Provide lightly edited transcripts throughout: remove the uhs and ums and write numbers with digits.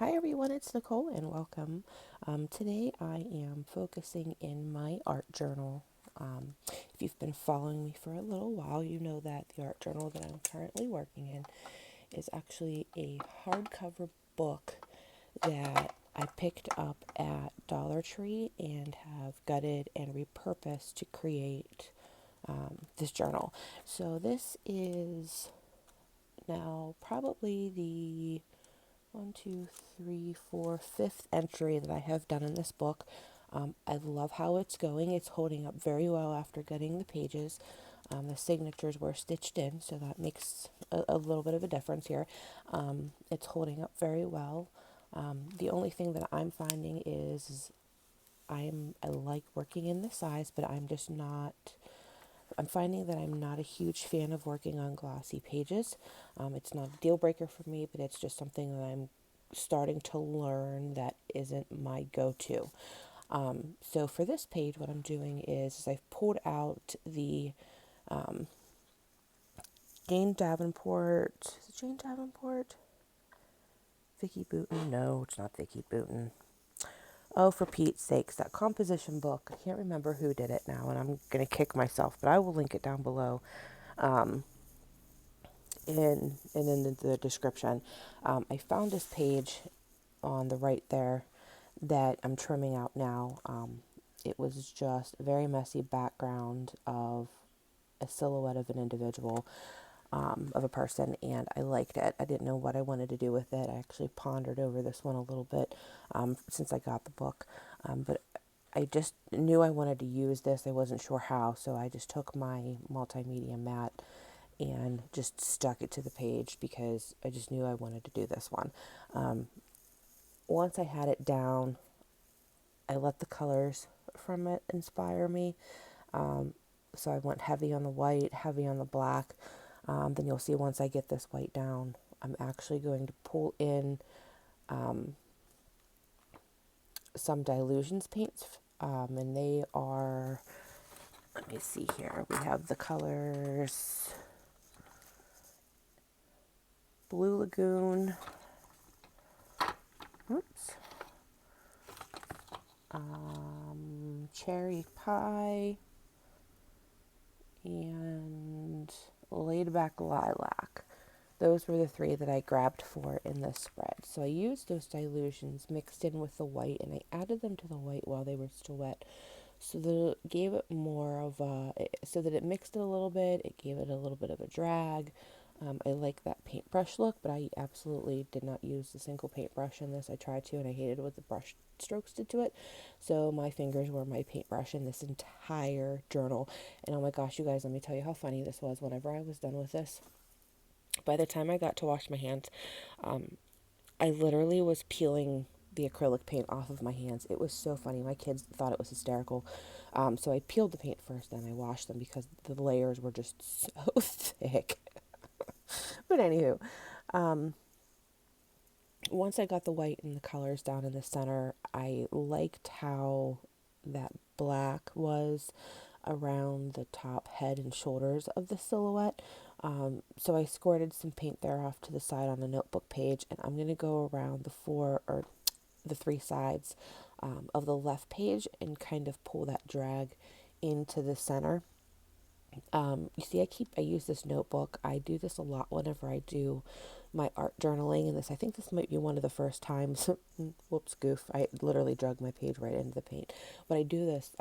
Hi everyone, it's Nicole and welcome. Today I am focusing in my art journal. If you've been following me for a little while, you know that the art journal that I'm currently working in is actually a hardcover book that I picked up at Dollar Tree and have gutted and repurposed to create this journal. So this is now probably the one, two, three, four, fifth entry that I have done in this book. I love how it's going. It's holding up very well after gutting the pages. The signatures were stitched in, so that makes a little bit of a difference here. It's holding up very well. The only thing that I'm finding is I like working in this size, but I'm finding that I'm not a huge fan of working on glossy pages. It's not a deal breaker for me, but it's just something that I'm starting to learn that isn't my go-to. So for this page, what I'm doing is I've pulled out the Jane Davenport. Is it Jane Davenport? Vicky Booten? No, it's not Vicky Booten. Oh, for Pete's sakes, that composition book. I can't remember who did it now, and I'm going to kick myself, but I will link it down below. In the description. I found this page on the right there that I'm trimming out now. It was just a very messy background of a silhouette of an individual, of a person, and I liked it. I didn't know what I wanted to do with it. I actually pondered over this one a little bit since I got the book, but I just knew I wanted to use this. I wasn't sure how, so I just took my multimedia mat and just stuck it to the page because I just knew I wanted to do this one. Once I had it down, I let the colors from it inspire me. So I went heavy on the white, heavy on the black. Then you'll see once I get this white down, I'm actually going to pull in some Dilutions paints. And they are, let me see here, we have the colors Blue Lagoon, oops, Cherry Pie, and Laid Back Lilac. Those were the three that I grabbed for in this spread. So I used those dilutions mixed in with the white, and I added them to the white while they were still wet. So that it gave it more of a, so that it mixed it a little bit. It gave it a little bit of a drag. I like that paintbrush look, but I absolutely did not use a single paintbrush in this. I tried to, and I hated what the brush strokes did to it. So my fingers were my paintbrush in this entire journal. And oh my gosh, you guys, let me tell you how funny this was. Whenever I was done with this, by the time I got to wash my hands, I literally was peeling the acrylic paint off of my hands. It was so funny. My kids thought it was hysterical. So I peeled the paint first, then I washed them because the layers were just so thick. But anywho, once I got the white and the colors down in the center, I liked how that black was around the top, head, and shoulders of the silhouette. So I squirted some paint there off to the side on a notebook page, and I'm going to go around the three sides of the left page and kind of pull that drag into the center. You see, I use this notebook. I do this a lot whenever I do my art journaling, and I think this might be one of the first times. Whoops, goof! I literally drug my page right into the paint. But I do this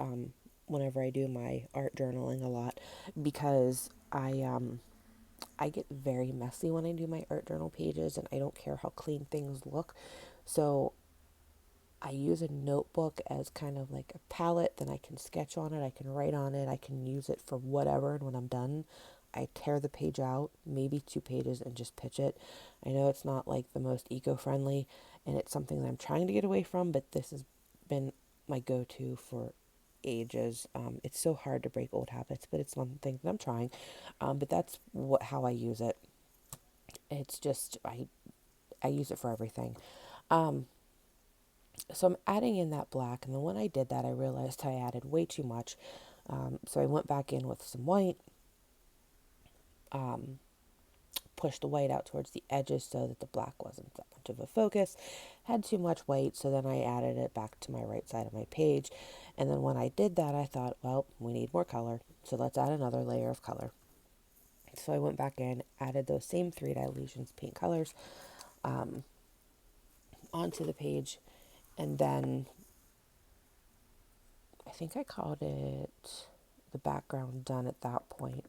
whenever I do my art journaling a lot because I get very messy when I do my art journal pages, and I don't care how clean things look. So I use a notebook as kind of like a palette. Then I can sketch on it, I can write on it, I can use it for whatever. And when I'm done, I tear the page out, maybe 2 pages, and just pitch it. I know it's not like the most eco-friendly, and it's something that I'm trying to get away from, but this has been my go-to for ages. It's so hard to break old habits, but it's one thing that I'm trying. But that's how I use it. It's just I use it for everything. Um, so I'm adding in that black, and then when I did that, I realized I added way too much. So I went back in with some white, pushed the white out towards the edges so that the black wasn't that much of a focus. had too much white, so then I added it back to my right side of my page. And then when I did that, I thought, well, we need more color, so let's add another layer of color. So I went back in, added those same 3-dye lesions paint colors onto the page, and then I think I called it the background done at that point.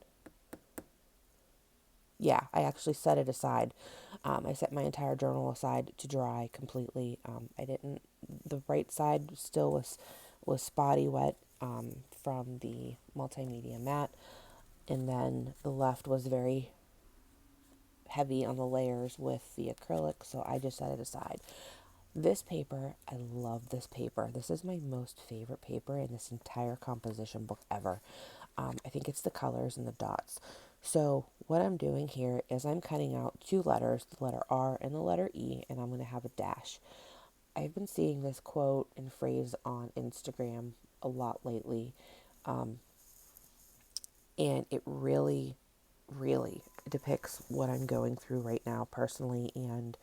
Yeah, I actually set it aside. I set my entire journal aside to dry completely. I didn't. The right side still was spotty wet from the multimedia matte, and then the left was very heavy on the layers with the acrylic, so I just set it aside. This paper, I love this paper. This is my most favorite paper in this entire composition book ever. I think it's the colors and the dots. So what I'm doing here is I'm cutting out 2 letters, the letter R and the letter E, and I'm going to have a dash. I've been seeing this quote and phrase on Instagram a lot lately, and it really, really depicts what I'm going through right now personally. And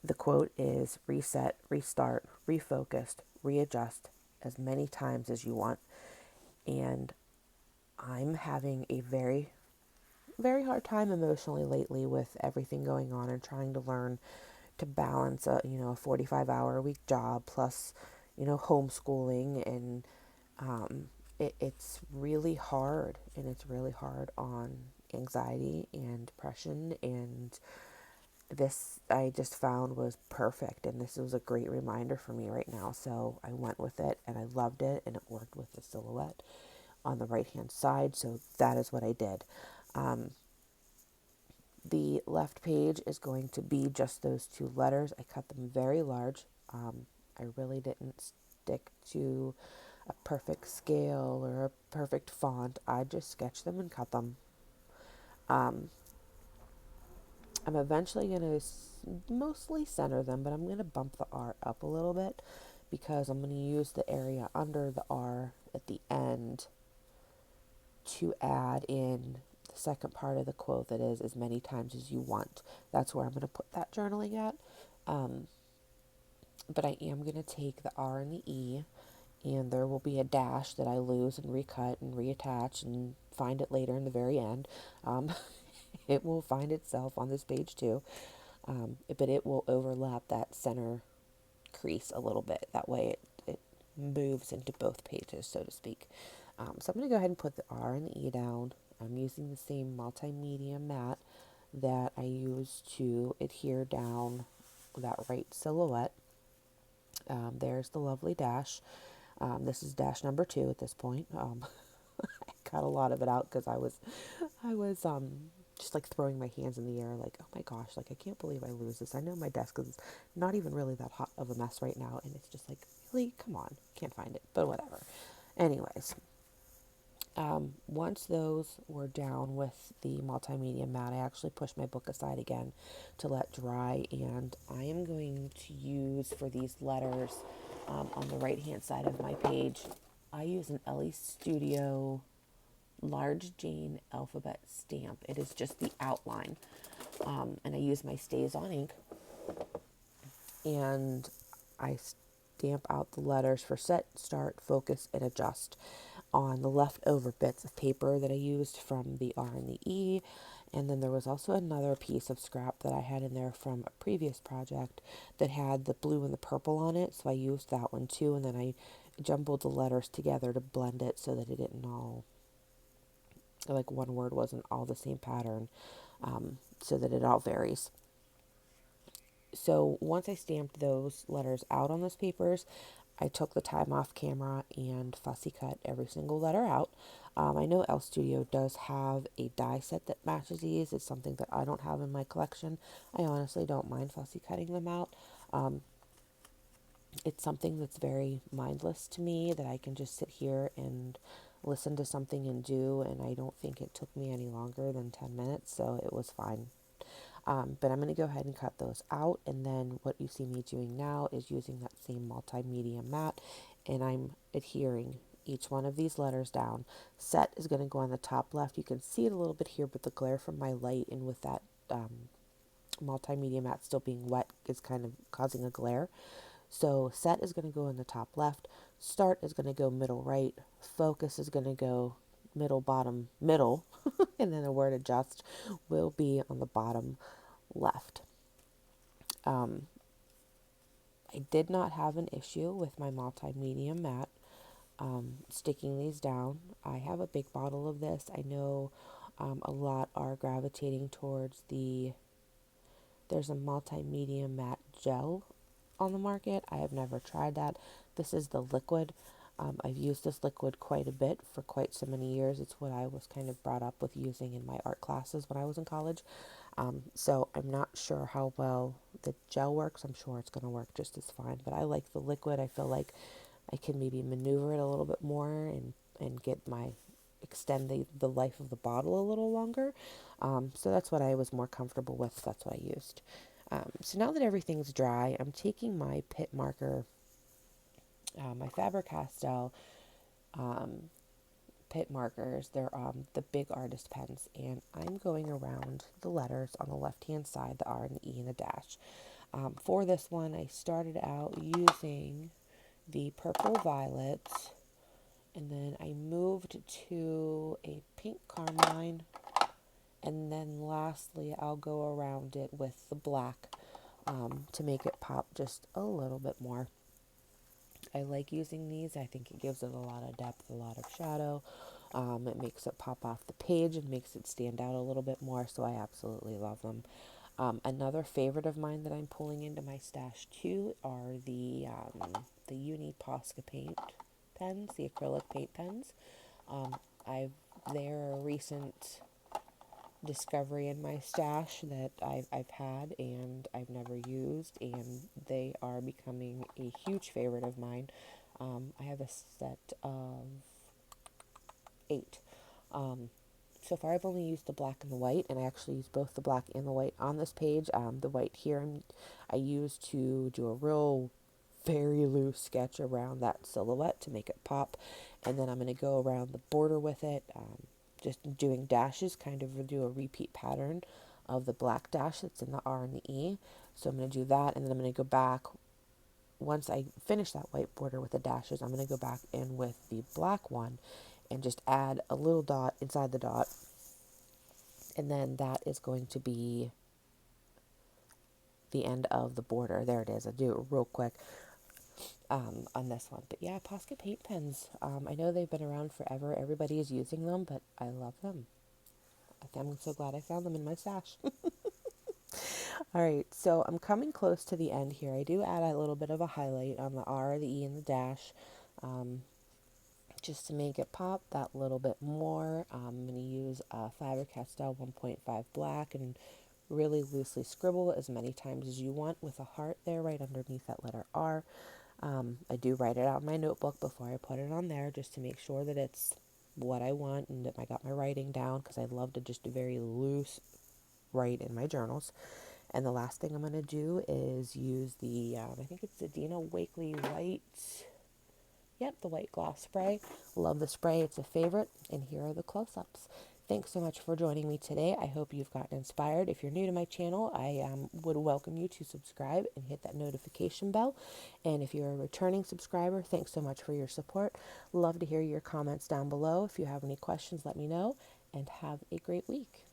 the quote is reset, restart, refocused, readjust as many times as you want. And I'm having a very, very hard time emotionally lately with everything going on and trying to learn to balance a 45-hour a week job plus homeschooling, and it's really hard, and it's really hard on anxiety and depression. And this I just found was perfect, and this was a great reminder for me right now, so I went with it and I loved it, and it worked with the silhouette on the right hand side, so that is what I did. The left page is going to be just those 2 letters. I cut them very large. I really didn't stick to a perfect scale or a perfect font. I just sketched them and cut them. I'm eventually going to mostly center them, but I'm going to bump the R up a little bit because I'm going to use the area under the R at the end to add in the second part of the quote that is as many times as you want. That's where I'm going to put that journaling at. But I am going to take the R and the E, and there will be a dash that I lose and recut and reattach and find it later in the very end. It will find itself on this page too, but it will overlap that center crease a little bit. That way it moves into both pages, so to speak. So I'm going to go ahead and put the R and the E down. I'm using the same multimedia mat that I used to adhere down that right silhouette. There's the lovely dash. This is dash number 2 at this point. I got a lot of it out because I was just like throwing my hands in the air, like, oh my gosh, like I can't believe I lose this. I know my desk is not even really that hot of a mess right now, and it's just like, really, come on, can't find it, but whatever. Anyways, once those were down with the multimedia mat, I actually pushed my book aside again to let dry, and I am going to use for these letters on the right hand side of my page, I use an Ellie Studio large Jane alphabet stamp. It is just the outline, and I use my Stays On ink, and I stamp out the letters for set, start, focus, and adjust on the leftover bits of paper that I used from the R and the E. And then there was also another piece of scrap that I had in there from a previous project that had the blue and the purple on it, so I used that one too. And then I jumbled the letters together to blend it so that it didn't all, like one word wasn't all the same pattern, so that it all varies. So once I stamped those letters out on those papers, I took the time off camera and fussy cut every single letter out. I know L Studio does have a die set that matches these. It's something that I don't have in my collection. I honestly don't mind fussy cutting them out. It's something that's very mindless to me, that I can just sit here and listen to something and do, and I don't think it took me any longer than 10 minutes, so it was fine. But I'm going to go ahead and cut those out, and then what you see me doing now is using that same multimedia mat, and I'm adhering each one of these letters down. Set is going to go on the top left. You can see it a little bit here, but the glare from my light and with that multimedia mat still being wet is kind of causing a glare. So set is going to go in the top left, start is going to go middle right, focus is going to go middle bottom middle, and then the word adjust will be on the bottom left. Um, I did not have an issue with my multimedia mat sticking these down. I have a big bottle of this. I know a lot are gravitating towards there's a multimedia matte gel on the market. I have never tried that. This is the liquid. I've used this liquid quite a bit for quite so many years. It's what I was kind of brought up with using in my art classes when I was in college. So I'm not sure how well the gel works. I'm sure it's going to work just as fine, but I like the liquid. I feel like I can maybe maneuver it a little bit more and get my extend the life of the bottle a little longer. So that's what I was more comfortable with. That's what I used. So now that everything's dry, I'm taking my pit marker, my Faber Castell pit markers. They're the big artist pens, and I'm going around the letters on the left-hand side, the R and the E and the dash. For this one, I started out using the purple violet, and then I moved to a pink carmine, and then lastly I'll go around it with the black to make it pop just a little bit more. I like using these. I think it gives it a lot of depth, a lot of shadow. It makes it pop off the page and makes it stand out a little bit more, so I absolutely love them. Another favorite of mine that I'm pulling into my stash too are the Uni Posca paint pens, the acrylic paint pens. Um, they're a recent discovery in my stash that I've had and I've never used, and they are becoming a huge favorite of mine. I have a set of 8. So far, I've only used the black and the white, and I actually use both the black and the white on this page. The white here I use to do a real very loose sketch around that silhouette to make it pop, and then I'm going to go around the border with it, just doing dashes, kind of do a repeat pattern of the black dash that's in the R and the E. So I'm going to do that, and then I'm going to go back. Once I finish that white border with the dashes, I'm going to go back in with the black one and just add a little dot inside the dot, and then that is going to be the end of the border. There it is. I'll do it real quick on this one. But yeah, Posca paint pens. I know they've been around forever. Everybody is using them, but I love them. I'm so glad I found them in my stash. All right, so I'm coming close to the end here. I do add a little bit of a highlight on the R, the E, and the dash, um, just to make it pop that little bit more. I'm going to use a Faber Castell 1.5 black and really loosely scribble as many times as you want with a heart there right underneath that letter R. I do write it out in my notebook before I put it on there just to make sure that it's what I want and that I got my writing down, because I love to just do very loose write in my journals. And the last thing I'm going to do is use I think it's the Dina Wakley white, the white gloss spray. Love the spray. It's a favorite. And here are the close-ups. Thanks so much for joining me today. I hope you've gotten inspired. If you're new to my channel, I would welcome you to subscribe and hit that notification bell. And if you're a returning subscriber, thanks so much for your support. Love to hear your comments down below. If you have any questions, let me know. And have a great week.